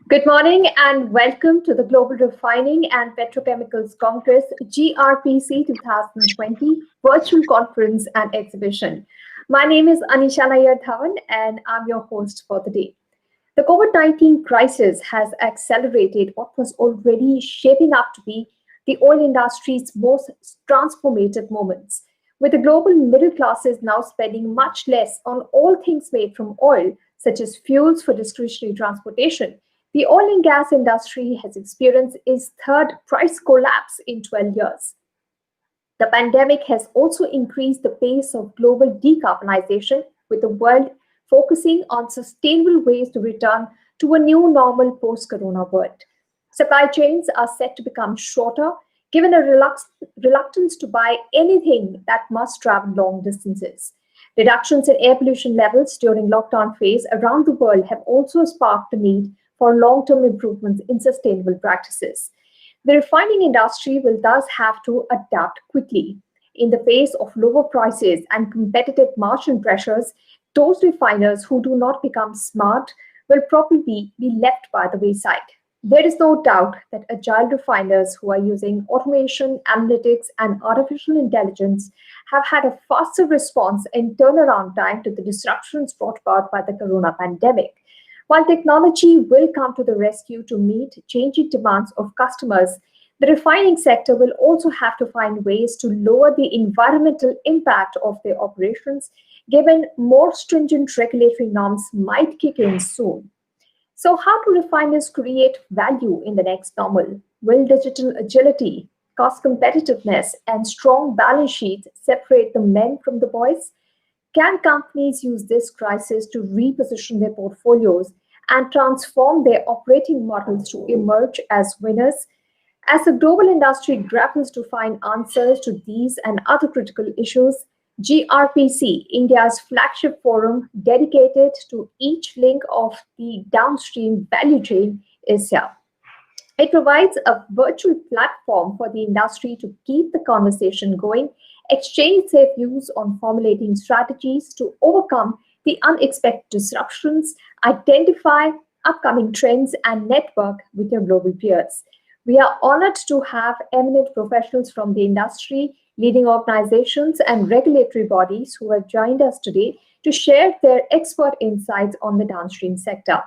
Good morning and welcome to the Global Refining and Petrochemicals Congress GRPC 2020 Virtual Conference and Exhibition. My name is Anisha Nair Dhawan and I'm your host for the day. The COVID-19 crisis has accelerated what was already shaping up to be the oil industry's most transformative moments. With the global middle classes now spending much less on all things made from oil, such as fuels for discretionary transportation, the oil and gas industry has experienced its third price collapse in 12 years. The pandemic has also increased the pace of global decarbonization, with the world focusing on sustainable ways to return to a new normal post corona world. Supply chains are set to become shorter, given a reluctance to buy anything that must travel long distances. Reductions in air pollution levels during lockdown phase around the world have also sparked the need for long-term improvements in sustainable practices. The refining industry will thus have to adapt quickly. In the face of lower prices and competitive margin pressures, those refiners who do not become smart will probably be left by the wayside. There is no doubt that agile refiners who are using automation, analytics, and artificial intelligence have had a faster response and turnaround time to the disruptions brought about by the corona pandemic. While technology will come to the rescue to meet changing demands of customers, the refining sector will also have to find ways to lower the environmental impact of their operations, given more stringent regulatory norms might kick in soon. So, how do refiners create value in the next normal? Will digital agility, cost competitiveness, and strong balance sheets separate the men from the boys? Can companies use this crisis to reposition their portfolios and transform their operating models to emerge as winners? As the global industry grapples to find answers to these and other critical issues, GRPC, India's flagship forum dedicated to each link of the downstream value chain, is here. It provides a virtual platform for the industry to keep the conversation going, exchange their views on formulating strategies to overcome the unexpected disruptions, identify upcoming trends, and network with their global peers. We are honored to have eminent professionals from the industry, leading organizations, and regulatory bodies who have joined us today to share their expert insights on the downstream sector.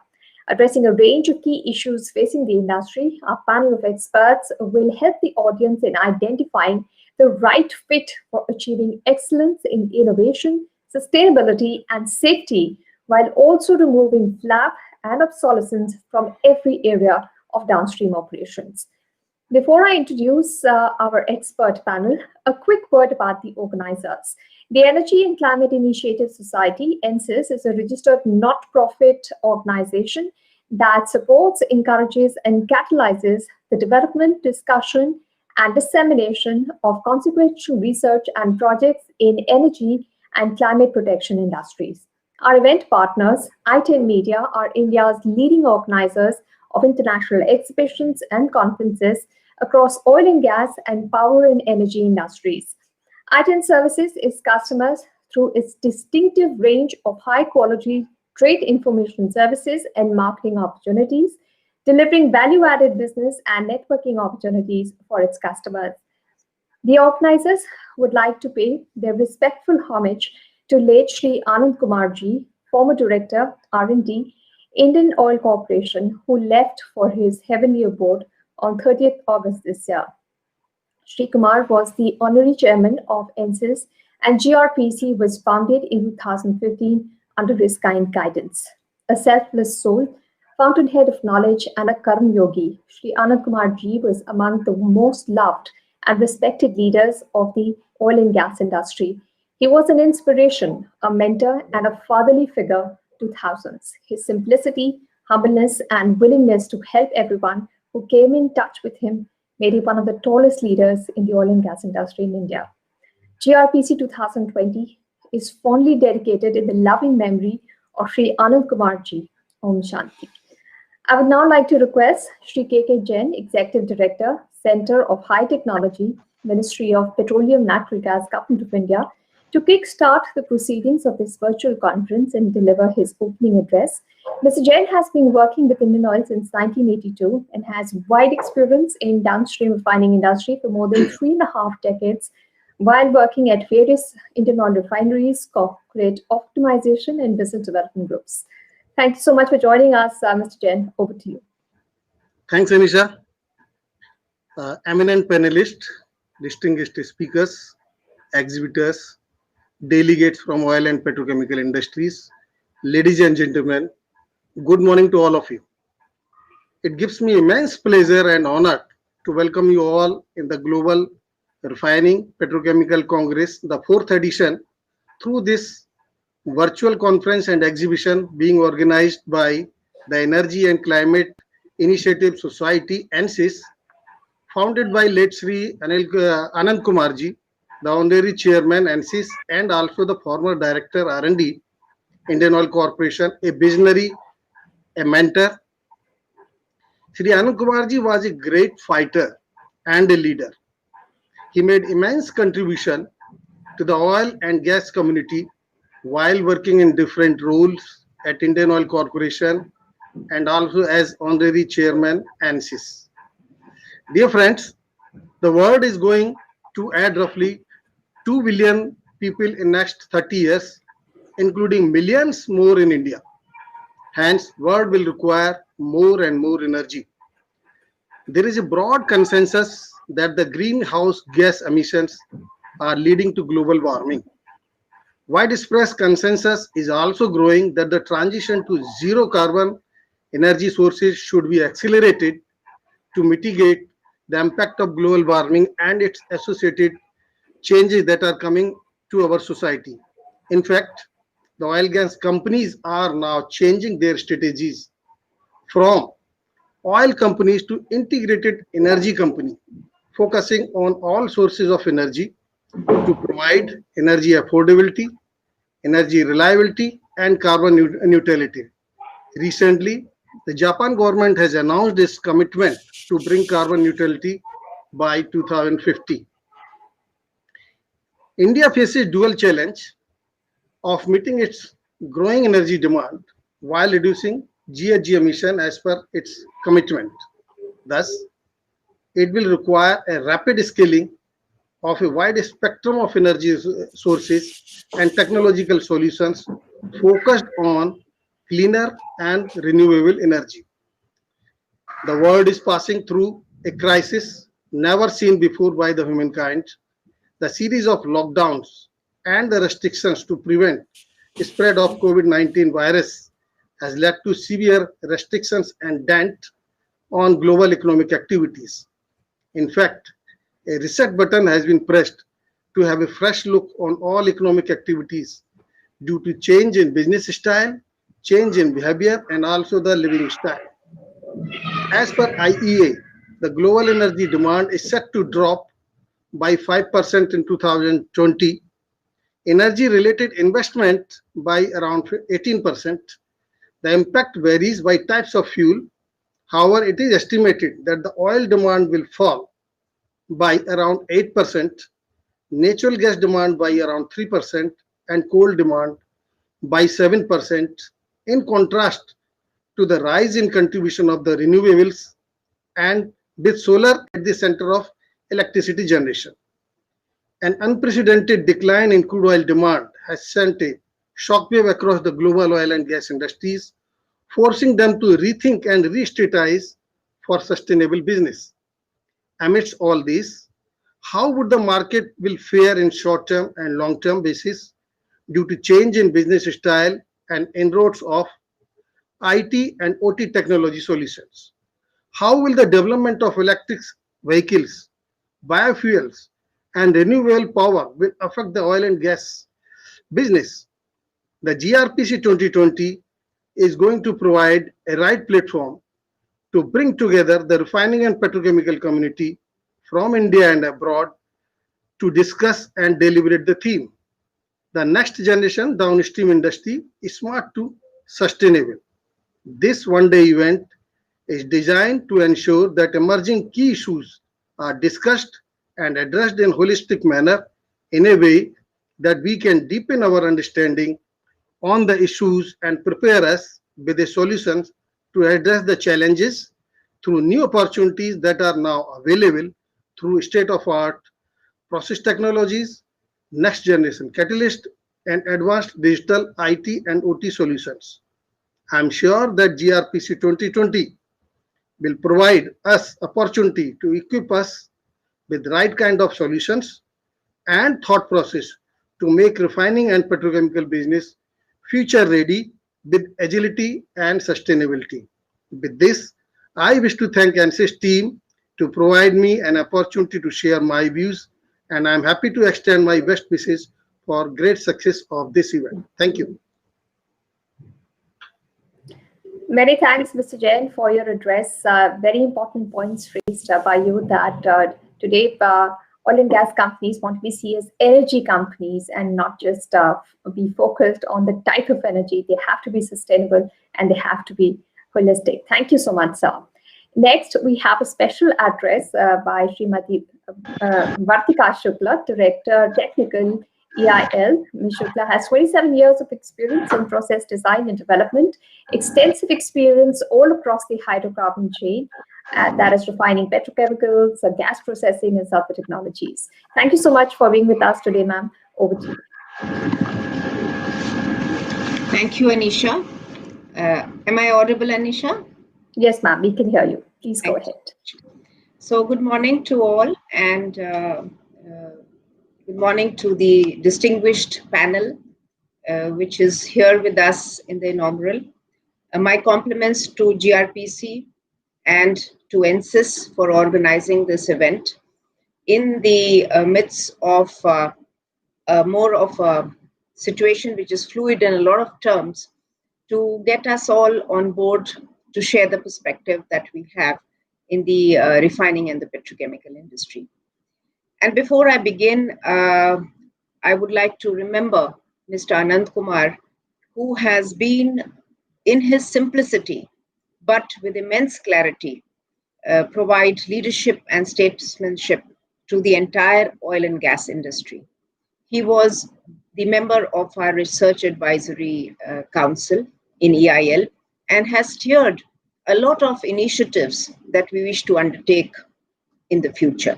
Addressing a range of key issues facing the industry, our panel of experts will help the audience in identifying the right fit for achieving excellence in innovation, sustainability, and safety, while also removing flap and obsolescence from every area of downstream operations. Before I introduce our expert panel, a quick word about the organizers. The Energy and Climate Initiative Society, NCIS, is a registered not-profit organization that supports, encourages, and catalyzes the development, discussion, and dissemination of consequential research and projects in energy and climate protection industries. Our event partners, i10 Media, are India's leading organizers of international exhibitions and conferences across oil and gas and power and energy industries. i10 services its customers through its distinctive range of high-quality trade information services and marketing opportunities, delivering value-added business and networking opportunities for its customers. The organizers would like to pay their respectful homage to late Shri Anand Kumar Ji, former Director, R&D, Indian Oil Corporation, who left for his heavenly abode on 30th August this year. Shri Kumar was the honorary chairman of NCIS, and GRPC was founded in 2015 under his kind guidance. A selfless soul, fountainhead of knowledge, and a Karm Yogi, Shri Anand Kumar Ji was among the most loved and respected leaders of the oil and gas industry. He was an inspiration, a mentor, and a fatherly figure to thousands. His simplicity, humbleness, and willingness to help everyone who came in touch with him made him one of the tallest leaders in the oil and gas industry in India. GRPC 2020 is fondly dedicated in the loving memory of Sri Anand Kumar Ji. Om Shanti. I would now like to request Sri K.K. Jain, Executive Director, Center of High Technology, Ministry of Petroleum Natural Gas, Government of India, To kickstart the proceedings of this virtual conference and deliver his opening address, Mr. Jain has been working with Indian Oil since 1982 and has wide experience in downstream refining industry for more than 3.5 decades while working at various Indian oil refineries, corporate optimization, and business development groups. Thank you so much for joining us, Mr. Jain. Over to you. Thanks, Anisha. Eminent panelists, distinguished speakers, exhibitors, delegates from oil and petrochemical industries, ladies and gentlemen, good morning to all of you. It gives me immense pleasure and honor to welcome you all in the Global Refining Petrochemical Congress, the fourth edition, through this virtual conference and exhibition being organized by the Energy and Climate Initiative Society, ANSYS, founded by late Sri Anand Kumarji, the honorary chairman ANSYS, and also the former director R&D, Indian Oil Corporation, a visionary, a mentor. Sri Anand Kumarji was a great fighter and a leader. He made immense contribution to the oil and gas community while working in different roles at Indian Oil Corporation and also as honorary chairman ANSYS. Dear friends, the world is going to add roughly 2 billion people in next 30 years, including millions more in India. Hence, world will require more and more energy. There is a broad consensus that the greenhouse gas emissions are leading to global warming. Widespread consensus is also growing that the transition to zero carbon energy sources should be accelerated to mitigate the impact of global warming and its associated changes that are coming to our society. In fact, the oil gas companies are now changing their strategies from oil companies to integrated energy company, focusing on all sources of energy to provide energy affordability, energy reliability, and carbon neutrality. Recently, the Japan government has announced its commitment to bring carbon neutrality by 2050. India faces dual challenge of meeting its growing energy demand while reducing GHG emission as per its commitment. Thus, it will require a rapid scaling of a wide spectrum of energy sources and technological solutions focused on cleaner and renewable energy. The world is passing through a crisis never seen before by the humankind. The series of lockdowns and the restrictions to prevent spread of COVID-19 virus has led to severe restrictions and dent on global economic activities. In fact, a reset button has been pressed to have a fresh look on all economic activities due to change in business style, change in behavior, and also the living style. As per IEA, the global energy demand is set to drop by 5% in 2020, energy related investment by around 18%. The impact varies by types of fuel. However, it is estimated that the oil demand will fall by around 8%, natural gas demand by around 3%, and coal demand by 7%, in contrast to the rise in contribution of the renewables and with solar at the center of electricity generation. An unprecedented decline in crude oil demand has sent a shockwave across the global oil and gas industries, forcing them to rethink and re-strategize for sustainable business. Amidst all this, how would the market will fare in short-term and long-term basis due to change in business style and inroads of IT and OT technology solutions? How will the development of electric vehicles, biofuels, and renewable power will affect the oil and gas business? The GRPC 2020 is going to provide a right platform to bring together the refining and petrochemical community from India and abroad to discuss and deliberate the theme. The next generation downstream industry is smart to sustainable. This one-day event is designed to ensure that emerging key issues are discussed and addressed in a holistic manner in a way that we can deepen our understanding on the issues and prepare us with the solutions to address the challenges through new opportunities that are now available through state of art process technologies, next generation catalyst, and advanced digital IT and OT solutions. I'm sure that GRPC 2020 will provide us opportunity to equip us with right kind of solutions and thought process to make refining and petrochemical business future ready with agility and sustainability. With this, I wish to thank ANSYS team to provide me an opportunity to share my views, and I am happy to extend my best wishes for great success of this event. Thank you. Many thanks, Mr. Jain, for your address. Very important points raised by you that today oil and gas companies want to be seen as energy companies and not just be focused on the type of energy. They have to be sustainable and they have to be holistic. Thank you so much, sir. Next, we have a special address by Srimati Vartika Shukla, Director Technical EIL. Ms. Shukla has 27 years of experience in process design and development, extensive experience all across the hydrocarbon chain, that is refining petrochemicals, gas processing, and sulfur technologies. Thank you so much for being with us today, ma'am. Over to you. Thank you, Anisha. Am I audible, Anisha? Yes, ma'am, we can hear you. Please go ahead. So good morning to all, and good morning to the distinguished panel, which is here with us in the inaugural. My compliments to GRPC and to ANSYS for organizing this event in the midst of more of a situation which is fluid in a lot of terms, to get us all on board to share the perspective that we have in the refining and the petrochemical industry. And before I begin, I would like to remember Mr. Anand Kumar, who has been, in his simplicity, but with immense clarity, provide leadership and statesmanship to the entire oil and gas industry. He was the member of our Research Advisory Council in EIL and has steered a lot of initiatives that we wish to undertake in the future.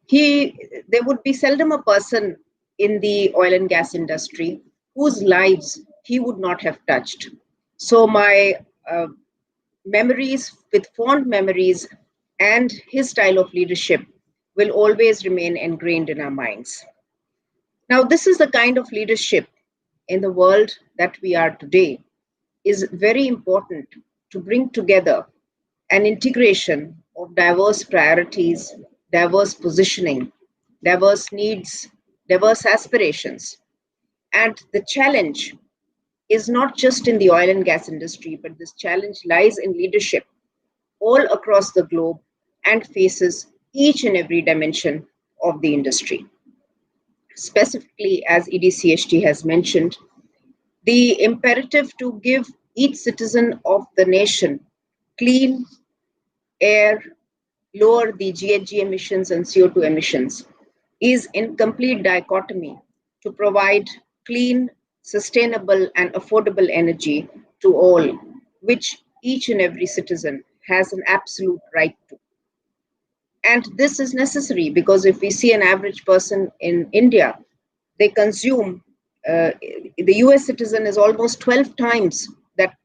There would be seldom a person in the oil and gas industry whose lives he would not have touched. So my memories, with fond memories, and his style of leadership will always remain ingrained in our minds. Now, this is the kind of leadership in the world that we are today, is very important to bring together an integration of diverse priorities, diverse positioning, diverse needs, diverse aspirations. And the challenge is not just in the oil and gas industry, but this challenge lies in leadership all across the globe and faces each and every dimension of the industry. Specifically, as EDCHT has mentioned, the imperative to give each citizen of the nation clean air, lower the GHG emissions and CO2 emissions is in complete dichotomy to provide clean, sustainable, and affordable energy to all, which each and every citizen has an absolute right to. And this is necessary because if we see an average person in India, they consume, the US citizen is almost 12 times that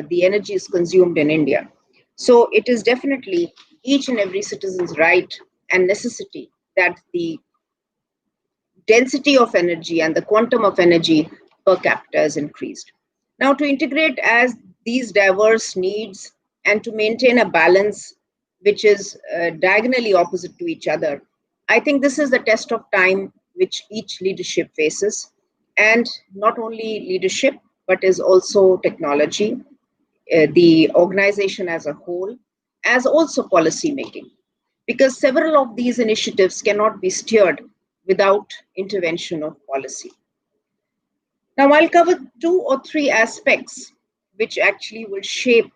the energy is consumed in India. So it is definitely each and every citizen's right and necessity that the density of energy and the quantum of energy per capita is increased. Now, to integrate as these diverse needs and to maintain a balance which is diagonally opposite to each other, I think this is the test of time which each leadership faces, and not only leadership, but is also technology, the organization as a whole, as also policy making, because several of these initiatives cannot be steered without intervention of policy. Now, I'll cover 2 or 3 aspects which actually will shape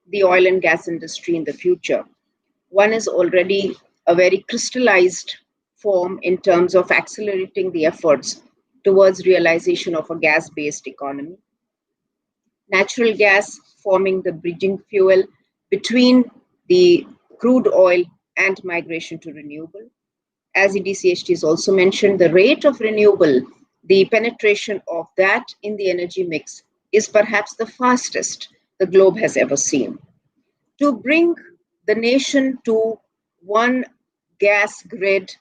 the oil and gas industry in the future. One is already a very crystallized form in terms of accelerating the efforts towards realization of a gas-based economy. Natural gas forming the bridging fuel between the crude oil and migration to renewable. As EDCHT has also mentioned, the rate of renewable, the penetration of that in the energy mix is perhaps the fastest the globe has ever seen. To bring the nation to one gas grid,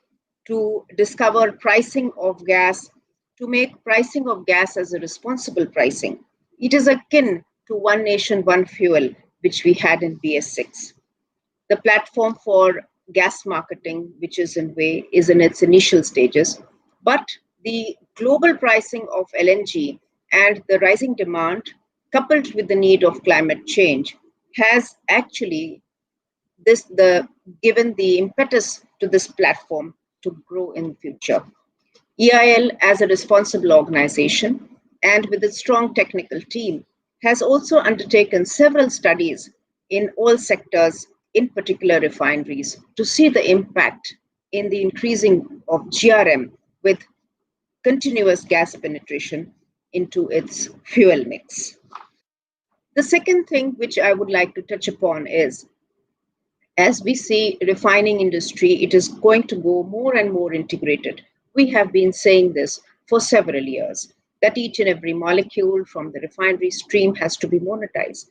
to discover pricing of gas, to make pricing of gas as a responsible pricing, it is akin to one nation, one fuel, which we had in BS6. The platform for gas marketing, which is in its initial stages, but the global pricing of LNG and the rising demand, coupled with the need of climate change, has actually given the impetus to this platform to grow in the future. EIL, as a responsible organization and with a strong technical team, has also undertaken several studies in all sectors, in particular refineries, to see the impact in the increasing of GRM with continuous gas penetration into its fuel mix. The second thing which I would like to touch upon is, as we see refining industry, it is going to go more and more integrated. We have been saying this for several years, that each and every molecule from the refinery stream has to be monetized.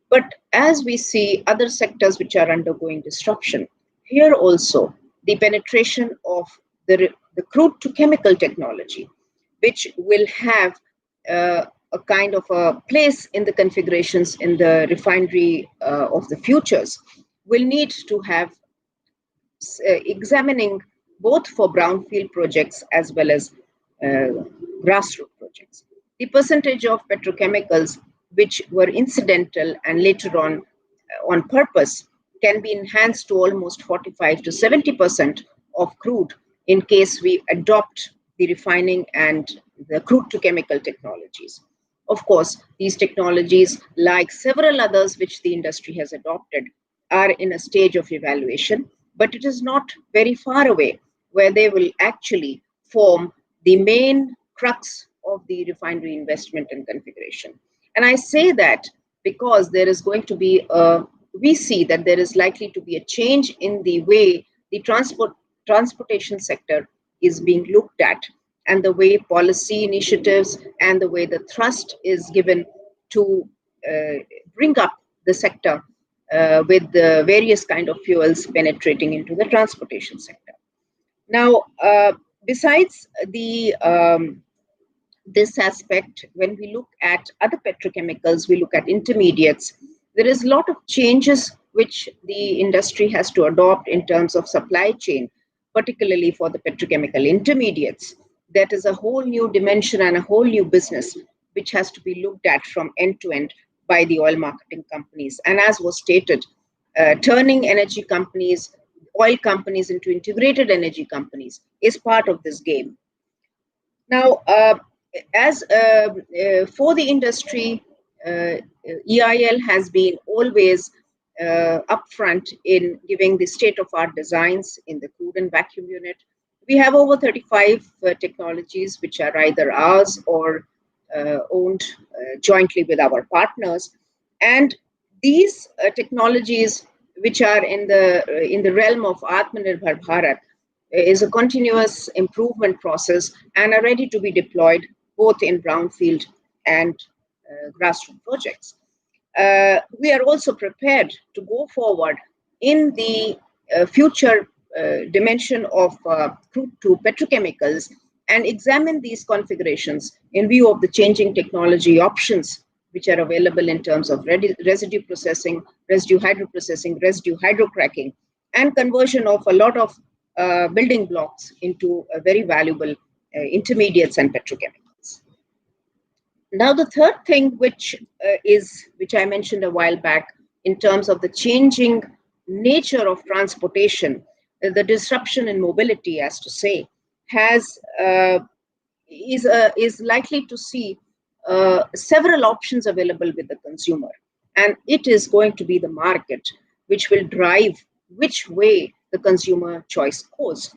But as we see other sectors which are undergoing disruption, here also the penetration of the crude to chemical technology, which will have a kind of a place in the configurations in the refinery of the futures, will need to have examining both for brownfield projects as well as grassroots projects. The percentage of petrochemicals which were incidental and later on purpose can be enhanced to almost 45 to 70% of crude in case we adopt the refining and the crude to chemical technologies. Of course, these technologies, like several others which the industry has adopted, are in a stage of evaluation, but it is not very far away where they will actually form the main crux of the refinery investment and configuration. And I say that because there is going to be we see that there is likely to be a change in the way the transportation sector is being looked at, and the way policy initiatives and the way the thrust is given to bring up the sector with the various kind of fuels penetrating into the transportation sector. Now, besides this aspect, when we look at other petrochemicals, we look at intermediates, there is a lot of changes which the industry has to adopt in terms of supply chain, particularly for the petrochemical intermediates. That is a whole new dimension and a whole new business which has to be looked at from end to end by the oil marketing companies. And as was stated, turning energy companies, oil companies into integrated energy companies is part of this game. Now, as for the industry, EIL has been always upfront in giving the state-of-art designs in the crude and vacuum unit. We have over 35 technologies which are either ours or owned jointly with our partners, and these technologies, which are in the realm of Atmanirbhar Bharat, is a continuous improvement process and are ready to be deployed both in brownfield and grassroots projects. We are also prepared to go forward in the future dimension of crude to petrochemicals and examine these configurations in view of the changing technology options which are available in terms of residue processing, residue hydroprocessing, residue hydrocracking, and conversion of a lot of building blocks into very valuable intermediates and petrochemicals. Now, the third thing which I mentioned a while back in terms of the changing nature of transportation, the disruption in mobility, as to say, is likely to see several options available with the consumer, and it is going to be the market which will drive which way the consumer choice goes.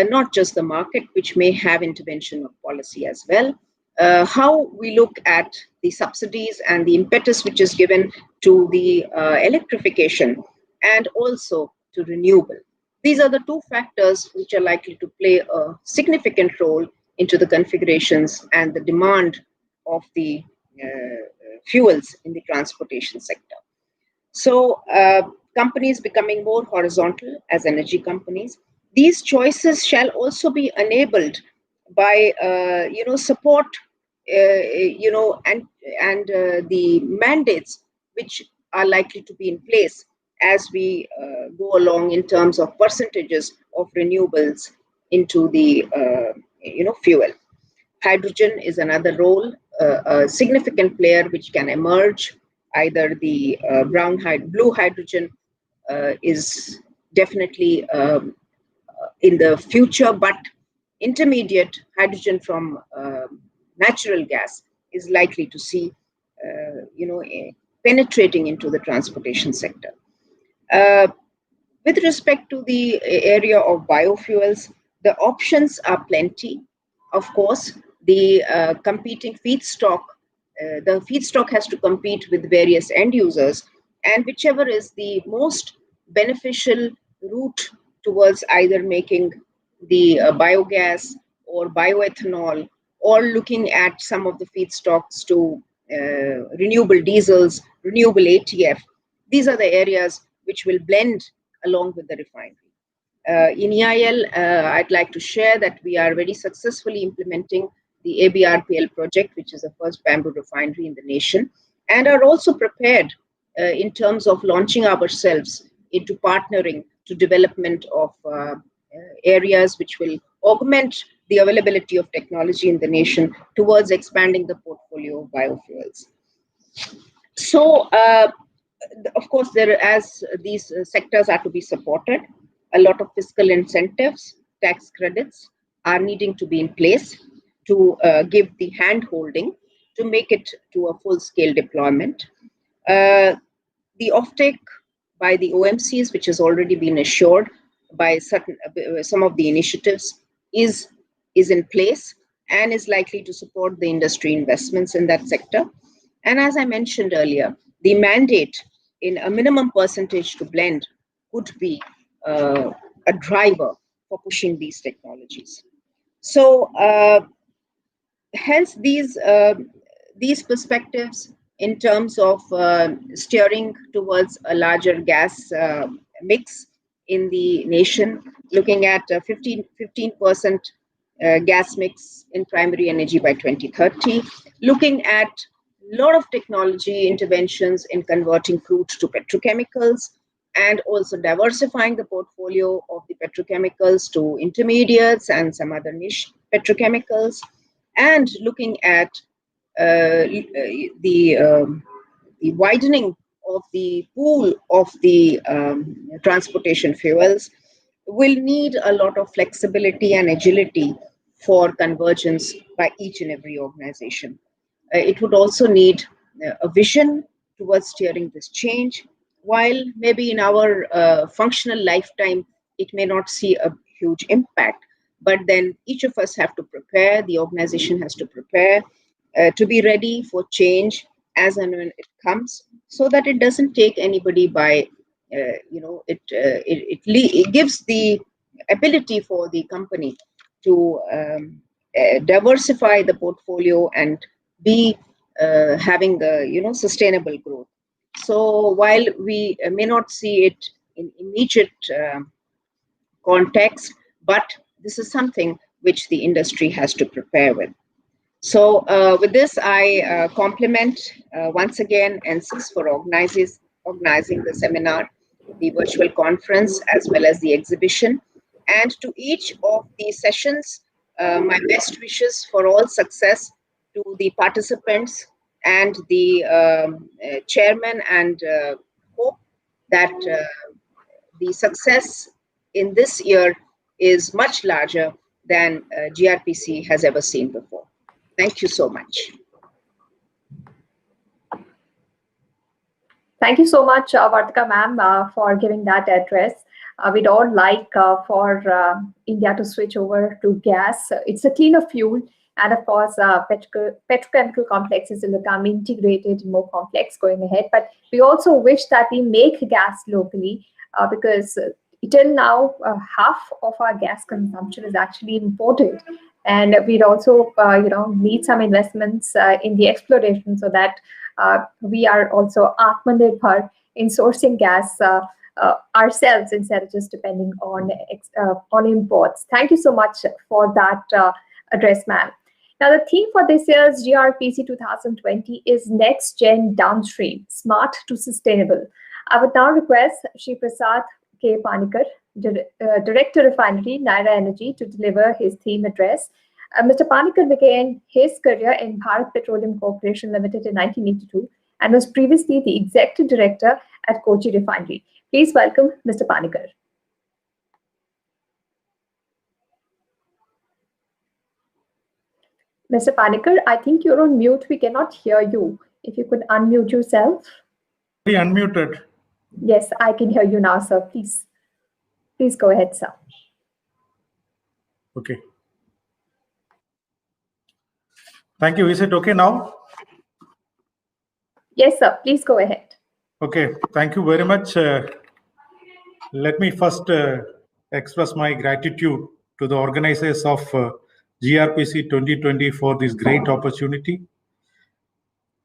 not just the market, which may have intervention of policy as well. How we look at the subsidies and the impetus which is given to the electrification and also to renewable. These are the two factors which are likely to play a significant role into the configurations and the demand of the fuels in the transportation sector. So companies becoming more horizontal as energy companies, these choices shall also be enabled by support and the mandates which are likely to be in place as we go along in terms of percentages of renewables into the fuel. Hydrogen is another role, a significant player which can emerge. Either the blue hydrogen is definitely in the future, but intermediate hydrogen from natural gas is likely to see, penetrating into the transportation sector. With respect to the area of biofuels, the options are plenty. Of course, the competing feedstock, the feedstock has to compete with various end users, and whichever is the most beneficial route towards either making the biogas or bioethanol, or looking at some of the feedstocks to renewable diesels, renewable ATF. These are the areas which will blend along with the refinery. In EIL, I'd like to share that we are very successfully implementing the ABRPL project, which is the first bamboo refinery in the nation, and are also prepared in terms of launching ourselves into partnering to development of areas which will augment the availability of technology in the nation towards expanding the portfolio of biofuels. So, of course, as these sectors are to be supported, a lot of fiscal incentives, tax credits are needing to be in place to give the hand-holding to make it to a full-scale deployment. The offtake by the OMCs, which has already been assured by some of the initiatives, is in place and is likely to support the industry investments in that sector. And as I mentioned earlier, the mandate in a minimum percentage to blend could be a driver for pushing these technologies. So hence these perspectives in terms of steering towards a larger gas mix in the nation, looking at 15% gas mix in primary energy by 2030, looking at a lot of technology interventions in converting crude to petrochemicals, and also diversifying the portfolio of the petrochemicals to intermediates and some other niche petrochemicals, and looking at the widening of the pool of the transportation fuels will need a lot of flexibility and agility for convergence by each and every organization. It would also need a vision towards steering this change. While maybe in our functional lifetime, it may not see a huge impact, but then each of us have to prepare, the organization has to prepare to be ready for change as and when it comes, so that it doesn't take anybody by, it gives the ability for the company to diversify the portfolio and be having the sustainable growth. So while we may not see it in immediate context, but this is something which the industry has to prepare with. So with this, I compliment once again NSIS for organizing the seminar, the virtual conference, as well as the exhibition. And to each of the sessions, my best wishes for all success to the participants and the chairman, and hope that the success in this year is much larger than GRPC has ever seen before. Thank you so much. Thank you so much, Vartika ma'am, for giving that address. We'd all like for India to switch over to gas. It's a cleaner fuel. And of course, petrochemical complexes will become integrated and more complex going ahead. But we also wish that we make gas locally because till now, half of our gas consumption is actually imported. And we'd also, need some investments in the exploration so that we are also Atmanirbhar in sourcing gas ourselves instead of just depending on imports. Thank you so much for that address, ma'am. Now, the theme for this year's GRPC 2020 is Next Gen Downstream, Smart to Sustainable. I would now request Shri Prasad K. Panikar, Director Refinery, Naira Energy, to deliver his theme address. Mr. Panikar began his career in Bharat Petroleum Corporation Limited in 1982 and was previously the Executive Director at Kochi Refinery. Please welcome Mr. Panikar. Mr. Panikar, I think you're on mute. We cannot hear you. If you could unmute yourself. Unmuted. Yes, I can hear you now, sir. Please go ahead, sir. Okay. Thank you. Is it okay now? Yes, sir. Please go ahead. Okay. Thank you very much. Let me first express my gratitude to the organizers of GRPC 2020 for this great opportunity.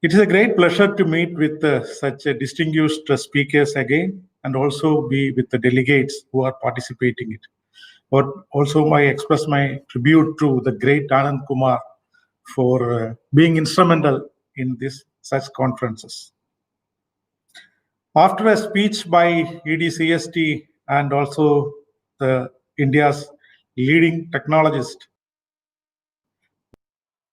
It is a great pleasure to meet with such distinguished speakers again and also be with the delegates who are participating in it. But also I express my tribute to the great Anand Kumar for being instrumental in such conferences. After a speech by EDCST and also the India's leading technologist,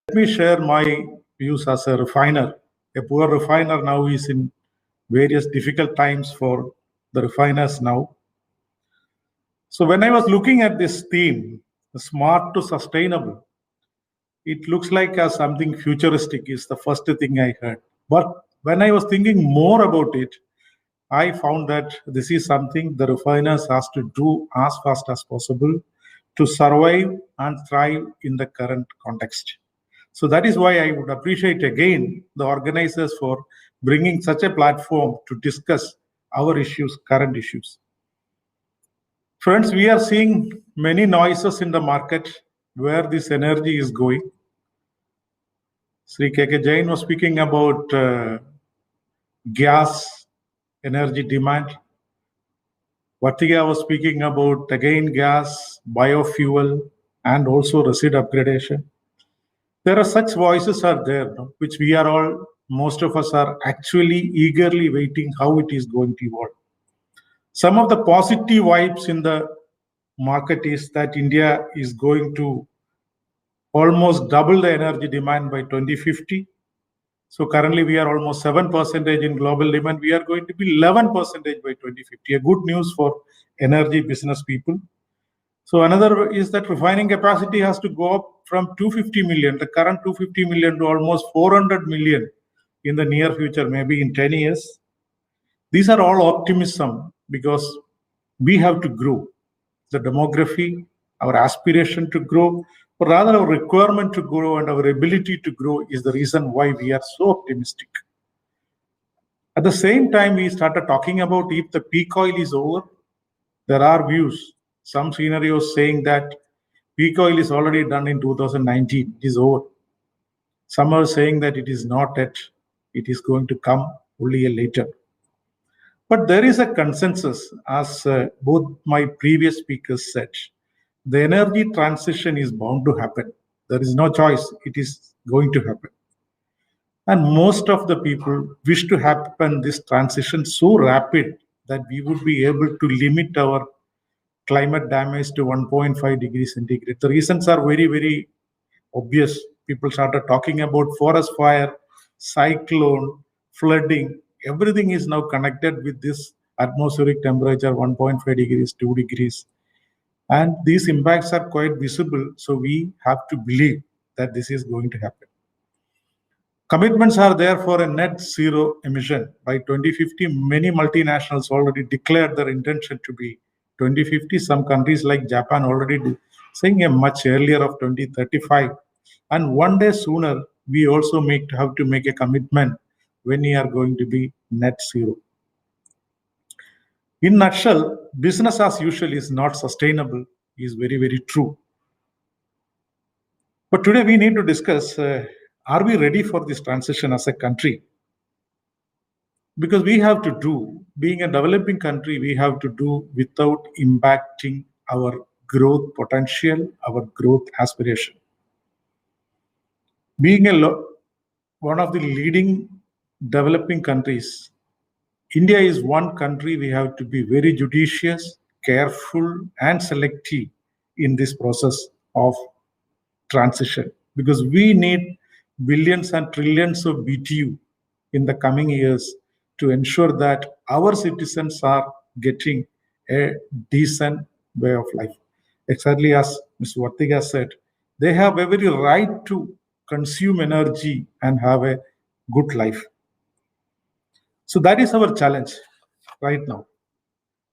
let me share my views as a refiner. A poor refiner now is in various difficult times for the refiners now. So when I was looking at this theme, smart to sustainable, it looks like something futuristic is the first thing I heard. But when I was thinking more about it, I found that this is something the refiners has to do as fast as possible to survive and thrive in the current context. So that is why I would appreciate again the organizers for bringing such a platform to discuss our issues, current issues. Friends, we are seeing many noises in the market where this energy is going. Sri K.K. Jain was speaking about gas, energy demand. Vartika was speaking about again gas, biofuel, and also resid upgradation. There are such voices are there, which we are all, most of us are actually eagerly waiting how it is going to evolve. Some of the positive vibes in the market is that India is going to almost double the energy demand by 2050. So currently we are almost 7% in global demand. We are going to be 11% by 2050. A good news for energy business people. So another is that refining capacity has to go up from 250 million, the current 250 million, to almost 400 million in the near future, maybe in 10 years. These are all optimism because we have to grow. The demography, our aspiration to grow, or rather our requirement to grow and our ability to grow is the reason why we are so optimistic. At the same time, we started talking about if the peak oil is over, there are views, some scenarios saying that peak oil is already done in 2019, it is over. Some are saying that it is not yet, it is going to come only later. But there is a consensus, as both my previous speakers said, the energy transition is bound to happen. There is no choice, it is going to happen. And most of the people wish to happen this transition so rapid that we would be able to limit our climate damage to 1.5 degrees centigrade. The reasons are very, very obvious. People started talking about forest fire, cyclone, flooding. Everything is now connected with this atmospheric temperature 1.5 degrees, 2 degrees. And these impacts are quite visible. So we have to believe that this is going to happen. Commitments are there for a net zero emission. By 2050, many multinationals already declared their intention to be 2050. Some countries like Japan already saying a much earlier of 2035. And one day sooner, we also have to make a commitment when we are going to be net zero. In nutshell, business as usual is not sustainable, is very, very true. But today we need to discuss, are we ready for this transition as a country? Because we have to do, being a developing country, we have to do without impacting our growth potential, our growth aspiration. Being one of the leading developing countries, India is one country we have to be very judicious, careful, and selective in this process of transition, because we need billions and trillions of BTU in the coming years to ensure that our citizens are getting a decent way of life. Exactly as Ms. Vartiga said, they have every right to consume energy and have a good life. So that is our challenge right now.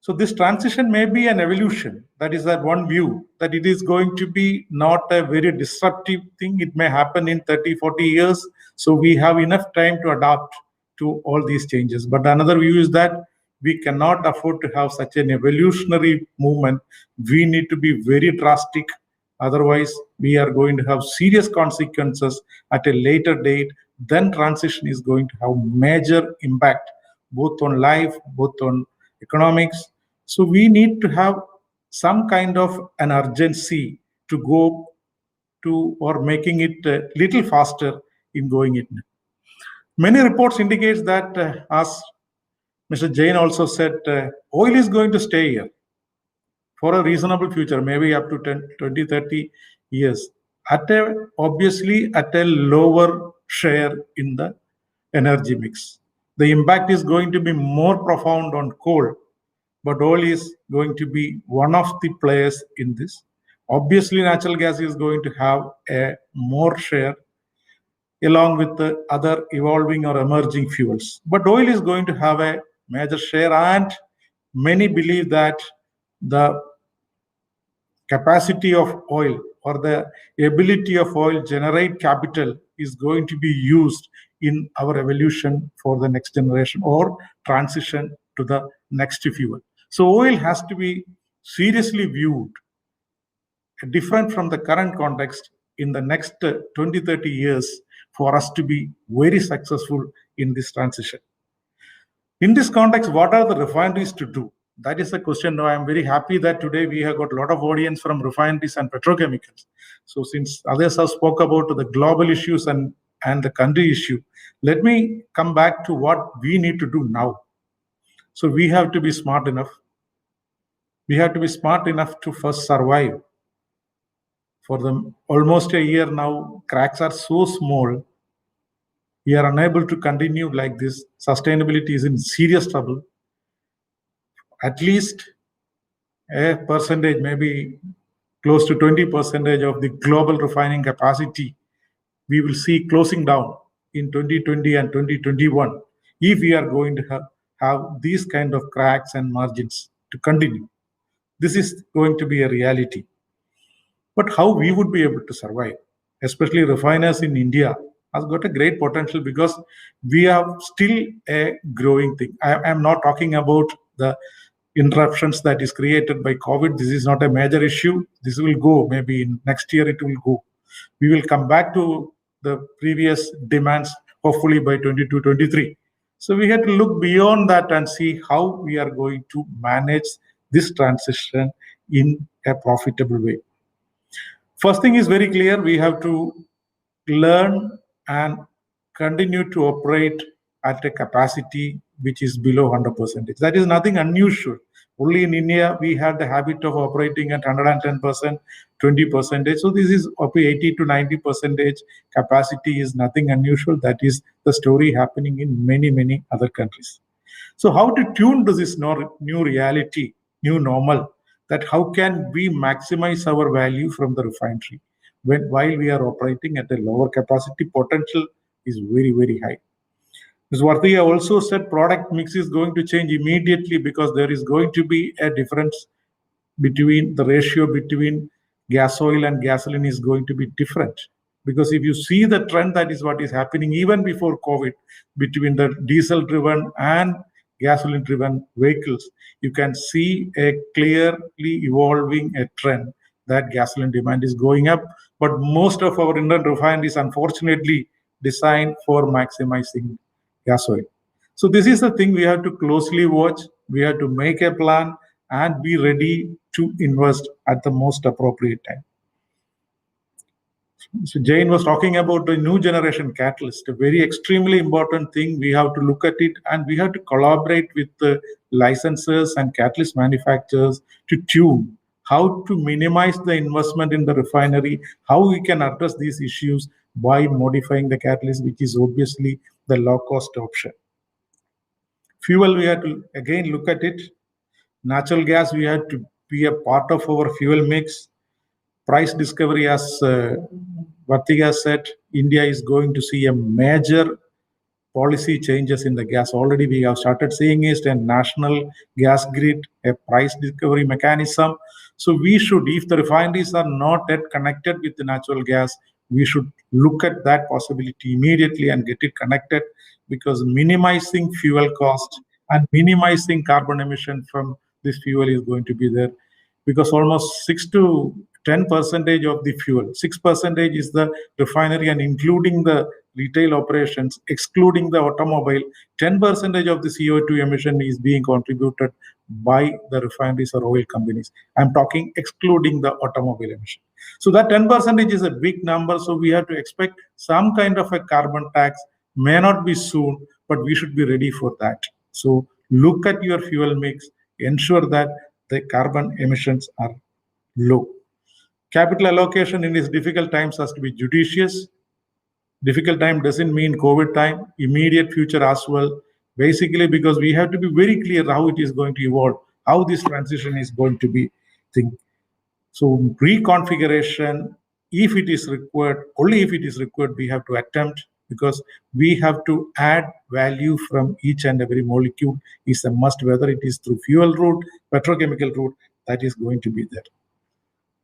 So this transition may be an evolution. That is that one view, that it is going to be not a very disruptive thing. It may happen in 30, 40 years. So we have enough time to adapt to all these changes. But another view is that we cannot afford to have such an evolutionary movement. We need to be very drastic. Otherwise, we are going to have serious consequences at a later date. Then transition is going to have major impact, both on life, both on economics. So we need to have some kind of an urgency to go to, or making it a little faster in going in. Many reports indicates that, as Mr. Jain also said, oil is going to stay here for a reasonable future, maybe up to 10, 20, 30 years, obviously at a lower share in the energy mix. The impact is going to be more profound on coal, but oil is going to be one of the players in this. Obviously, natural gas is going to have a more share along with the other evolving or emerging fuels. But oil is going to have a major share, and many believe that the capacity of oil, or the ability of oil generate capital, is going to be used in our evolution for the next generation or transition to the next fuel. So oil has to be seriously viewed different from the current context in the next 20, 30 years for us to be very successful in this transition. In this context, what are the refineries to do? That is the question. Now, I'm very happy that today we have got a lot of audience from refineries and petrochemicals. So since others have spoke about the global issues and the country issue, let me come back to what we need to do now. So we have to be smart enough. We have to be smart enough to first survive. For them, almost a year now, cracks are so small. We are unable to continue like this. Sustainability is in serious trouble. At least a percentage, maybe close to 20% of the global refining capacity, we will see closing down in 2020 and 2021 if we are going to have these kind of cracks and margins to continue. This is going to be a reality. But how we would be able to survive, especially refiners in India, has got a great potential, because we are still a growing thing. I am not talking about the interruptions that is created by COVID. This is not a major issue. This will go, maybe in next year it will go. We will come back to the previous demands, hopefully by 22, 23. So we have to look beyond that and see how we are going to manage this transition in a profitable way. First thing is very clear. We have to learn and continue to operate at a capacity which is below 100%. That is nothing unusual. Only in India, we had the habit of operating at 110%, 20%. So this is up to 80 to 90% capacity is nothing unusual. That is the story happening in many, many other countries. So how to tune to this new reality, new normal, that how can we maximize our value from the refinery while we are operating at a lower capacity, potential is very, very high. Ms. Vartiya also said product mix is going to change immediately because there is going to be a difference between the ratio between gas oil and gasoline is going to be different. Because if you see the trend, that is what is happening even before COVID between the diesel driven and gasoline driven vehicles. You can see a clearly evolving a trend that gasoline demand is going up. But most of our Indian refineries, unfortunately, designed for maximizing gas oil. So this is the thing we have to closely watch. We have to make a plan and be ready to invest at the most appropriate time. So Jane was talking about the new generation catalyst, a very extremely important thing. We have to look at it and we have to collaborate with the licensors and catalyst manufacturers to tune how to minimize the investment in the refinery, how we can address these issues by modifying the catalyst, which is obviously the low cost option. Fuel, we have to again look at it. Natural gas, we have to be a part of our fuel mix. Price discovery, as Vartiga said, India is going to see a major policy changes in the gas. Already we have started seeing it, a national gas grid, a price discovery mechanism. So we should, if the refineries are not yet connected with the natural gas, we should look at that possibility immediately and get it connected, because minimizing fuel cost and minimizing carbon emission from this fuel is going to be there, because almost 6 to 10% of the fuel, 6% is the refinery, and including the retail operations, excluding the automobile, 10% of the CO2 emission is being contributed by the refineries or oil companies. I'm talking excluding the automobile emission. So that 10% is a big number. So we have to expect some kind of a carbon tax. May not be soon, but we should be ready for that. So look at your fuel mix, ensure that the carbon emissions are low. Capital allocation in these difficult times has to be judicious. Difficult time doesn't mean COVID time, immediate future as well. Basically, because we have to be very clear how it is going to evolve, how this transition is going to be thing. So reconfiguration, if it is required, only if it is required, we have to attempt, because we have to add value from each and every molecule is a must, whether it is through fuel route, petrochemical route, that is going to be there.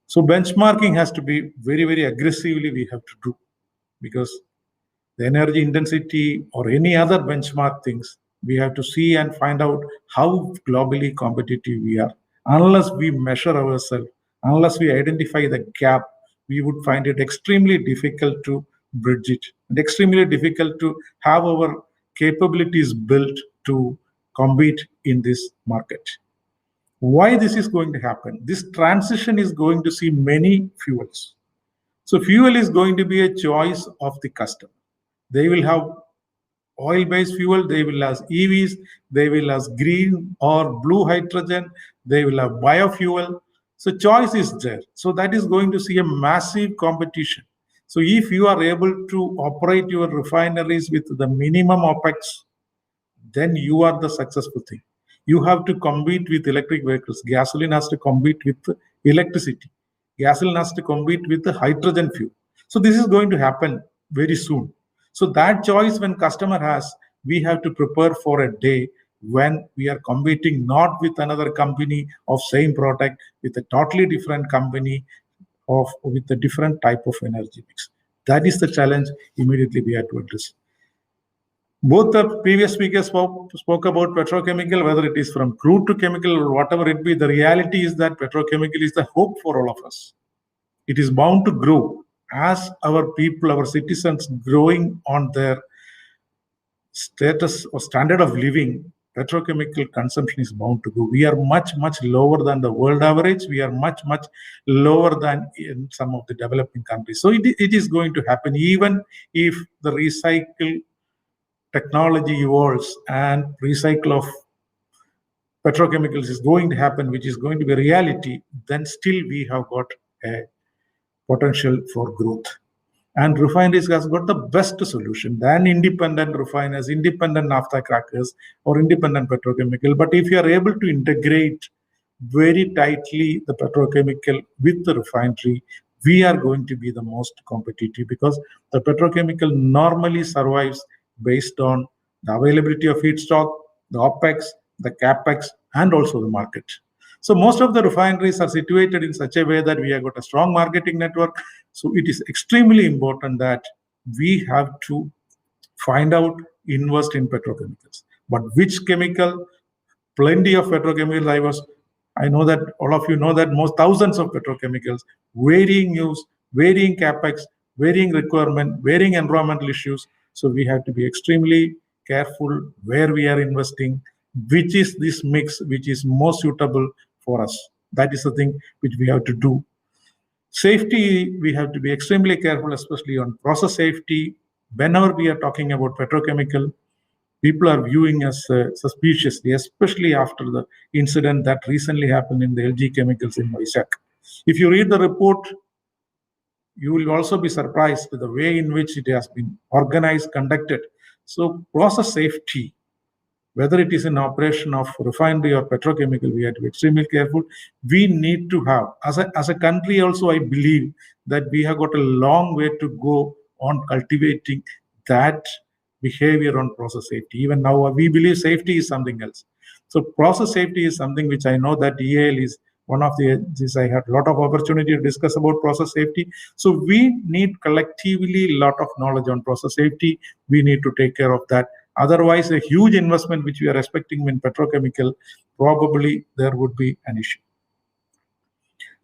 So benchmarking has to be very, very aggressively we have to do, because the energy intensity or any other benchmark things, we have to see and find out how globally competitive we are. Unless we measure ourselves, unless we identify the gap, we would find it extremely difficult to bridge it, and extremely difficult to have our capabilities built to compete in this market. Why this is going to happen? This transition is going to see many fuels. So fuel is going to be a choice of the customer. They will have oil-based fuel, they will have EVs, they will have green or blue hydrogen, they will have biofuel. So choice is there. So that is going to see a massive competition. So if you are able to operate your refineries with the minimum OPEX, then you are the successful thing. You have to compete with electric vehicles. Gasoline has to compete with electricity. Gasoline has to compete with the hydrogen fuel. So this is going to happen very soon. So that choice when customer has, we have to prepare for a day when we are competing not with another company of same product, with a totally different company with a different type of energy mix. That is the challenge immediately we have to address. Both the previous speakers spoke about petrochemical, whether it is from crude to chemical or whatever it be. The reality is that petrochemical is the hope for all of us. It is bound to grow as our people, our citizens growing on their status or standard of living. Petrochemical consumption is bound to go. We are much, much lower than the world average. We are much, much lower than in some of the developing countries. So it is going to happen even if the recycle technology evolves and recycle of petrochemicals is going to happen, which is going to be a reality, then still we have got a potential for growth. And refineries has got the best solution than independent refiners, independent naphtha crackers, or independent petrochemical. But if you are able to integrate very tightly the petrochemical with the refinery, we are going to be the most competitive, because the petrochemical normally survives based on the availability of feedstock, the OPEX, the CAPEX, and also the market. So most of the refineries are situated in such a way that we have got a strong marketing network. So it is extremely important that we have to find out, invest in petrochemicals. But which chemical? Plenty of petrochemicals. I know that all of you know that most thousands of petrochemicals, varying use, varying capex, varying requirement, varying environmental issues. So we have to be extremely careful where we are investing, which is this mix which is most suitable for us. That is the thing which we have to do. Safety, we have to be extremely careful, especially on process safety. Whenever we are talking about petrochemical, people are viewing us suspiciously, especially after the incident that recently happened in the LG Chemicals in Vizag. If you read the report, you will also be surprised with the way in which it has been organized, conducted. So process safety, whether it is in operation of refinery or petrochemical, we have to be extremely careful. We need to have, as a country also, I believe that we have got a long way to go on cultivating that behavior on process safety. Even now, we believe safety is something else. So process safety is something which I know that EAL is one of the agencies. I had a lot of opportunity to discuss about process safety. So we need collectively a lot of knowledge on process safety. We need to take care of that. Otherwise, a huge investment which we are expecting in petrochemical, probably there would be an issue.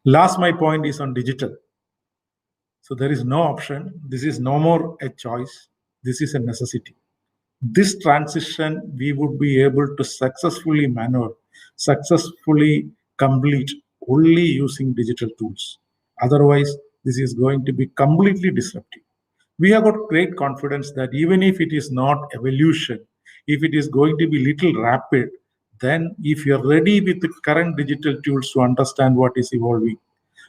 Last, my point is on digital. So there is no option. This is no more a choice. This is a necessity. This transition, we would be able to successfully maneuver, successfully complete only using digital tools. Otherwise, this is going to be completely disruptive. We have got great confidence that even if it is not evolution, if it is going to be little rapid, then if you're ready with the current digital tools to understand what is evolving,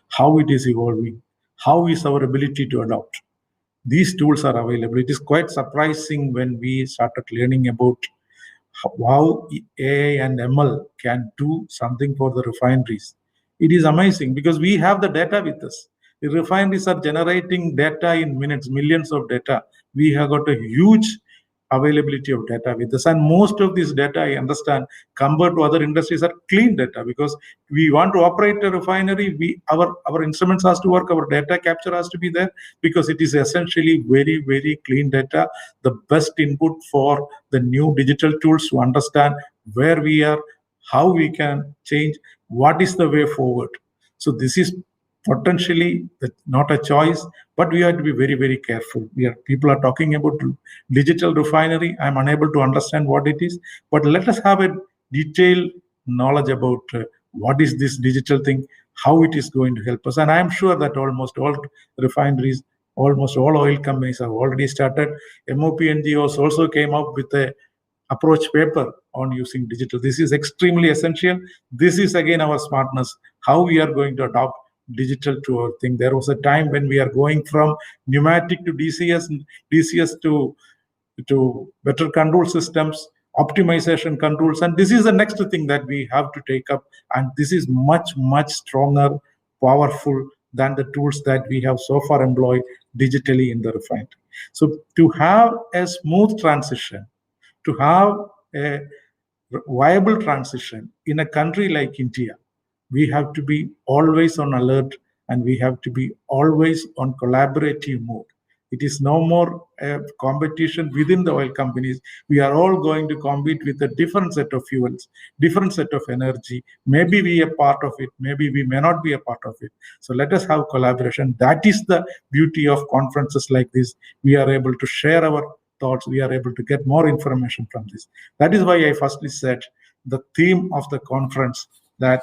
how it is evolving, how is our ability to adopt, these tools are available. It is quite surprising when we started learning about how AI and ML can do something for the refineries. It is amazing because we have the data with us. The refineries are generating data in minutes, millions of data. We have got a huge availability of data with us, and most of this data, I understand, compared to other industries, are clean data, because we want to operate a refinery, our instruments has to work, our data capture has to be there, because it is essentially very, very clean data, the best input for the new digital tools to understand where we are, how we can change, what is the way forward. So this is potentially not a choice, but we have to be very, very careful. People are talking about digital refinery. I'm unable to understand what it is, but let us have a detailed knowledge about what is this digital thing, how it is going to help us. And I'm sure that almost all refineries, almost all oil companies have already started. MOP NGOs also came up with a approach paper on using digital. This is extremely essential. This is again our smartness, how we are going to adopt digital to our thing. There was a time when we are going from pneumatic to DCS to better control systems, optimization controls, and this is the next thing that we have to take up, and this is much, much stronger, powerful than the tools that we have so far employed digitally in the refinery. So to have a smooth transition, to have a viable transition in a country like India, we have to be always on alert, and we have to be always on collaborative mode. It is no more a competition within the oil companies. We are all going to compete with a different set of fuels, different set of energy. Maybe we are part of it, maybe we may not be a part of it. So let us have collaboration. That is the beauty of conferences like this. We are able to share our thoughts, we are able to get more information from this. That is why I firstly said the theme of the conference, that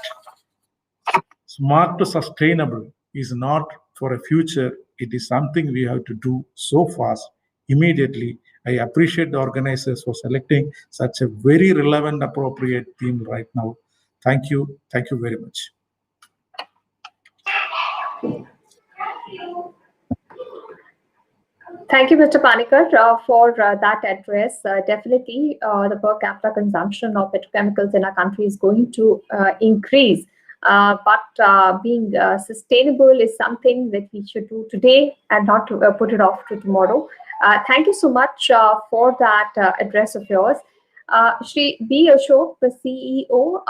smart to sustainable is not for a future, it is something we have to do so fast, immediately. I appreciate the organizers for selecting such a very relevant, appropriate theme right now. Thank you very much. Thank you, Mr. Panikkar, for that address. Definitely, the per capita consumption of petrochemicals in our country is going to increase but being sustainable is something that we should do today and not put it off to tomorrow. Thank you so much for that address of yours. Shri B. Ashok, the CEO,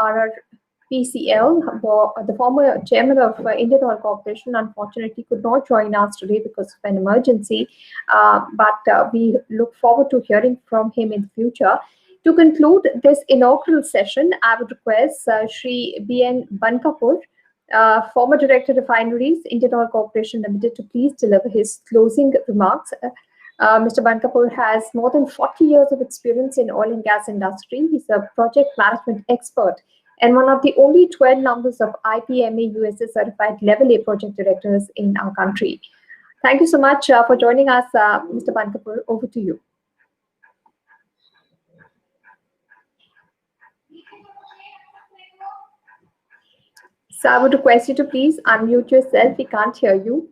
RRPCL, the former chairman of Indian Oil Corporation, unfortunately could not join us today because of an emergency, but we look forward to hearing from him in the future. To conclude this inaugural session, I would request Shri B.N. Bankapur, former Director Refineries, Indian Oil Corporation Limited, to please deliver his closing remarks. Mr. Bankapur has more than 40 years of experience in oil and gas industry. He's a project management expert and one of the only 12 numbers of IPMA USA certified level A project directors in our country. Thank you so much for joining us, Mr. Bankapur. Over to you. So I would request you to please unmute yourself. We can't hear you.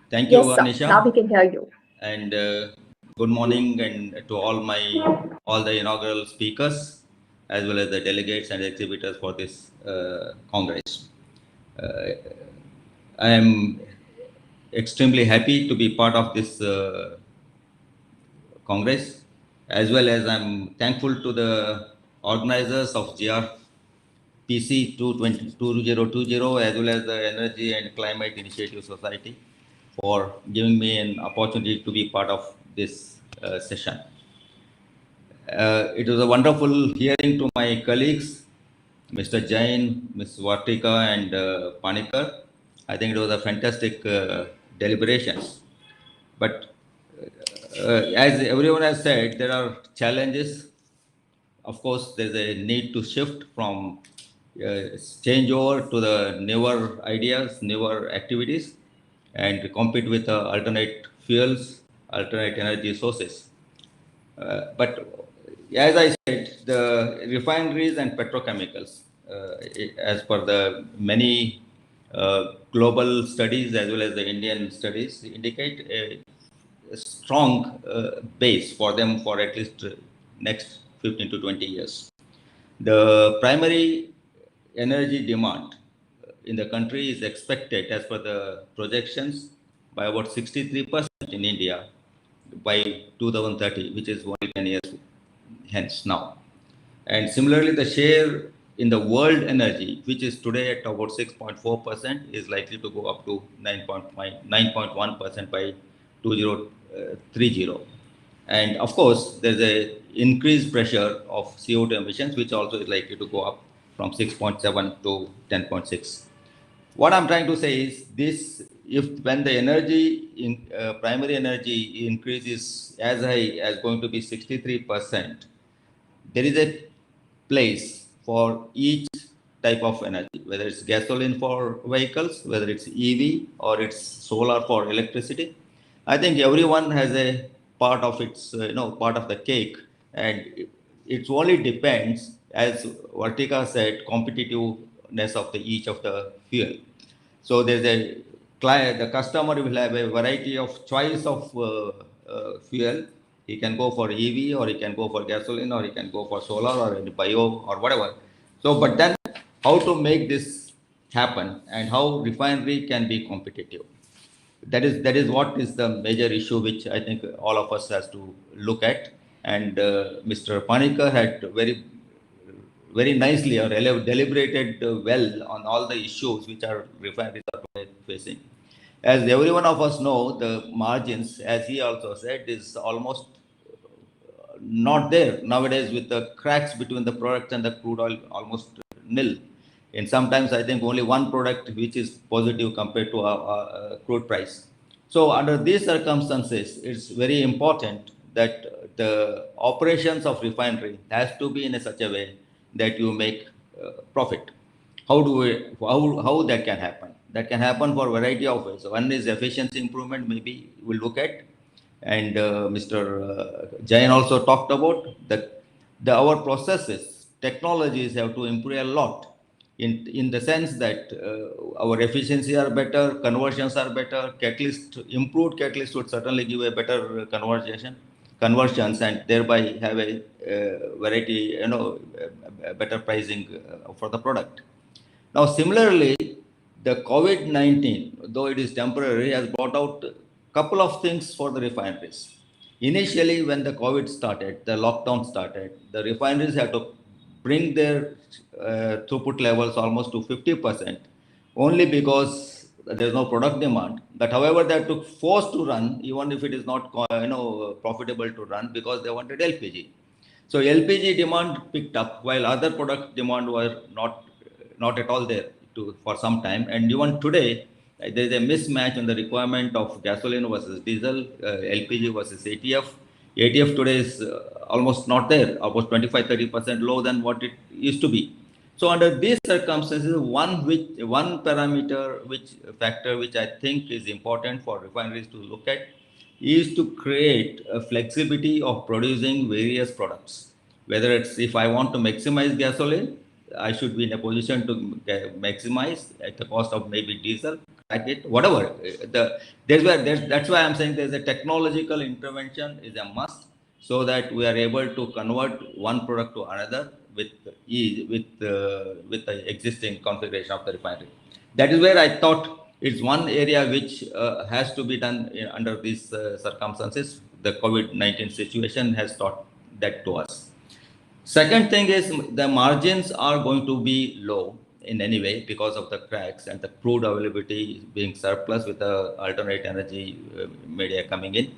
Thank you, Yes, sir. Anisha. Now we can hear you. And good morning and to all the inaugural speakers, as well as the delegates and exhibitors for this Congress. I am extremely happy to be part of this Congress, as well as I'm thankful to the organizers of GRPC 2020, as well as the Energy and Climate Initiative Society for giving me an opportunity to be part of this session. It was a wonderful hearing to my colleagues, Mr. Jain, Ms. Vartika, and Panikar. I think it was a fantastic deliberations. But as everyone has said, there are challenges. Of course, there's a need to shift from changeover to the newer ideas, newer activities, and compete with alternate fuels, alternate energy sources. But as I said, the refineries and petrochemicals, as per the many global studies as well as the Indian studies, indicate a strong base for them for at least next 15 to 20 years. The primary energy demand in the country is expected, as per the projections, by about 63% in India by 2030, which is only 10 years hence now. And similarly, the share in the world energy, which is today at about 6.4%, is likely to go up to 9.1% by 2030. And of course, there's a increased pressure of CO2 emissions, which also is likely to go up from 6.7 to 10.6. What I'm trying to say is this: when the primary energy increase is as high as going to be 63%, there is a place for each type of energy, whether it's gasoline for vehicles, whether it's EV or it's solar for electricity. I think everyone has a part of its, part of the cake, and it only depends, as Vartika said, competitiveness of each of the fuel. So there's a client, the customer will have a variety of choice of fuel. He can go for EV, or he can go for gasoline, or he can go for solar or bio or whatever. So, but then how to make this happen and how refinery can be competitive? That is what is the major issue which I think all of us has to look at. And Mr. Panikar had very nicely or deliberated well on all the issues which our refineries are facing. As every one of us know, the margins, as he also said, is almost not there nowadays, with the cracks between the product and the crude oil almost nil. And sometimes I think only one product which is positive compared to our crude price. So under these circumstances, it's very important that the operations of refinery has to be in such a way that you make profit. How that can happen? That can happen for a variety of ways. One is efficiency improvement, maybe we'll look at. And Mr. Jain also talked about that our processes, technologies have to improve a lot in the sense that our efficiency are better, conversions are better, improved catalyst would certainly give a better conversions and thereby have a variety, better pricing for the product. Now, similarly, the COVID-19, though it is temporary, has brought out a couple of things for the refineries. Initially, when the COVID started, the lockdown started, the refineries had to bring their throughput levels almost to 50%, only because there's no product demand. But however, they had to force to run, even if it is not profitable to run, because they wanted LPG. So LPG demand picked up while other product demand were not at all there for some time. And even today, there is a mismatch in the requirement of gasoline versus diesel, LPG versus ATF. ATF today is almost not there, almost 25-30% low than what it used to be. So under these circumstances, one parameter, which factor which I think is important for refineries to look at, is to create a flexibility of producing various products. Whether it's if I want to maximize gasoline, I should be in a position to maximize at the cost of maybe diesel, crack it, whatever. That's why I'm saying there's a technological intervention is a must, so that we are able to convert one product to another with ease, with the existing configuration of the refinery. That is where I thought it's one area which has to be done under these circumstances. The COVID-19 situation has taught that to us. Second thing is the margins are going to be low in any way because of the cracks and the crude availability being surplus with the alternate energy media coming in.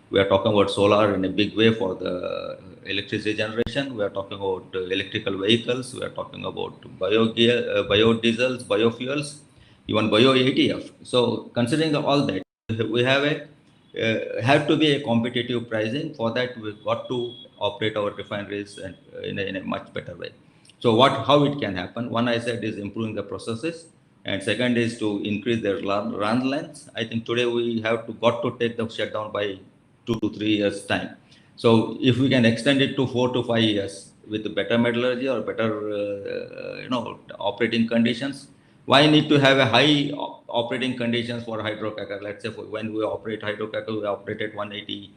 We are talking about solar in a big way for the electricity generation. We are talking about electrical vehicles. We are talking about biodiesels, biofuels, even bio ATF. So considering all that, we have to be a competitive pricing. For that, we've got to operate our refineries and in a much better way. So how it can happen? One, I said, is improving the processes, and second is to increase their run lengths. I think today we got to take the shutdown by 2 to 3 years time. So if we can extend it to 4 to 5 years with better metallurgy or better operating conditions, why need to have a high operating conditions for hydrocracker? Let's say when we operate hydrocracker, we operate at 180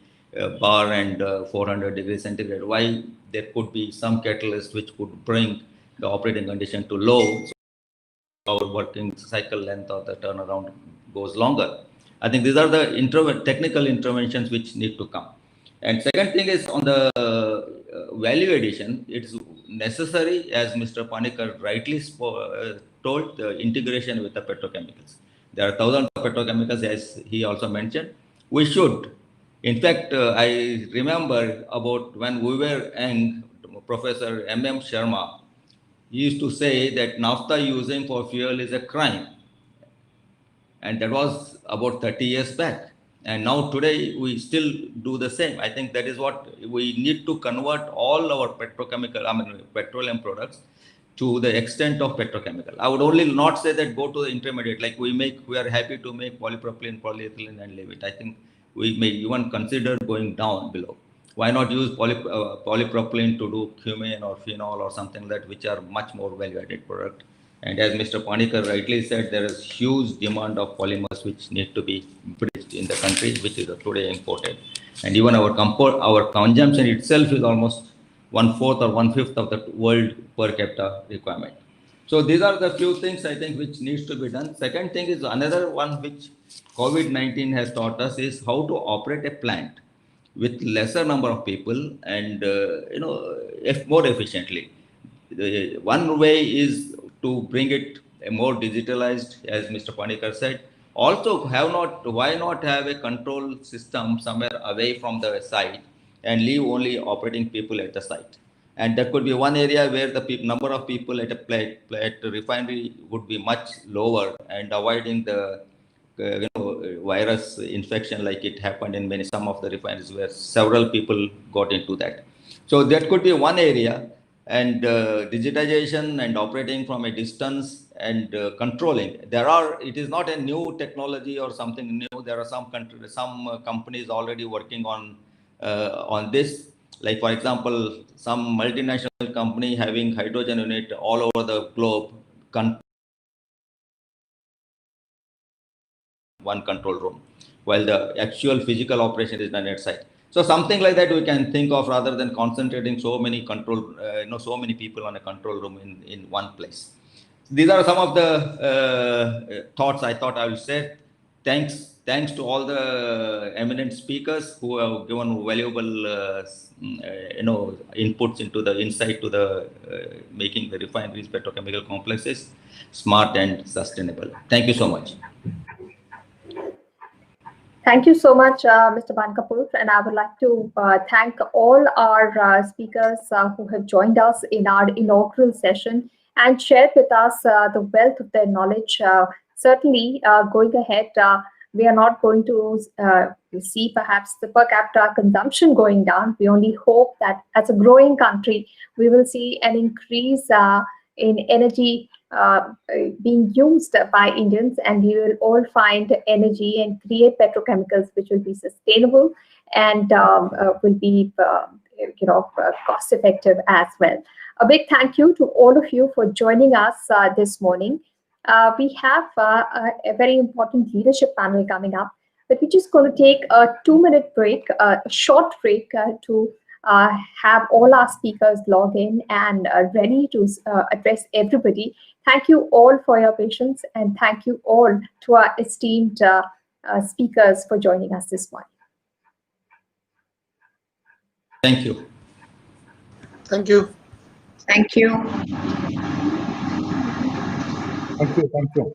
bar and 400 degrees centigrade. Why there could be some catalyst which could bring the operating condition to low, so our working cycle length or the turnaround goes longer. I think these are the technical interventions which need to come. And second thing is on the value addition, it's necessary, as Mr. Panikar rightly told, the integration with the petrochemicals. There are thousands of petrochemicals, as he also mentioned. We should. In fact, I remember about when we were young, Professor M.M. Sharma, he used to say that naphtha using for fuel is a crime. And that was about 30 years back. And now today we still do the same. I think that is what we need to convert all our petroleum products to the extent of petrochemical. I would only not say that go to the intermediate, like we are happy to make polypropylene, polyethylene and leave it. I think we may even consider going down below. Why not use polypropylene to do cumene or phenol or something like that, which are much more value-added product. And as Mr. Panikar rightly said, there is huge demand of polymers which need to be bridged in the country, which is today imported. And even our consumption itself is almost 1/4 or 1/5 of the world per capita requirement. So these are the few things I think which needs to be done. Second thing is another one which COVID-19 has taught us is how to operate a plant with lesser number of people and more efficiently. One way is to bring it more digitalized, as Mr. Panikar said. Also, why not have a control system somewhere away from the site and leave only operating people at the site? And that could be one area where the number of people at a refinery would be much lower, and avoiding the virus infection like it happened in some of the refineries where several people got into that. So that could be one area. And digitization and operating from a distance and controlling. It is not a new technology or something new. There are some companies already working on this. Like for example, some multinational company having hydrogen unit all over the globe, one control room, while the actual physical operation is done at site. So something like that we can think of rather than concentrating so many control, so many people on a control room in one place. These are some of the thoughts I thought I will share. Thanks to all the eminent speakers who have given valuable, inputs into the insight to the making the refineries, petrochemical complexes smart and sustainable. Thank you so much. Thank you so much, Mr. Bankapur, and I would like to thank all our speakers who have joined us in our inaugural session and shared with us the wealth of their knowledge. Certainly, going ahead, we are not going to see perhaps the per capita consumption going down. We only hope that as a growing country, we will see an increase in energy being used by Indians, and we will all find energy and create petrochemicals which will be sustainable and will be cost effective as well. A big thank you to all of you for joining us this morning. We have a very important leadership panel coming up, but we're just going to take a 2-minute break, a short break to have all our speakers log in and ready to address everybody. Thank you all for your patience, and thank you all to our esteemed speakers for joining us this morning. Thank you. Thank you. Thank you. Thank you. Thank you.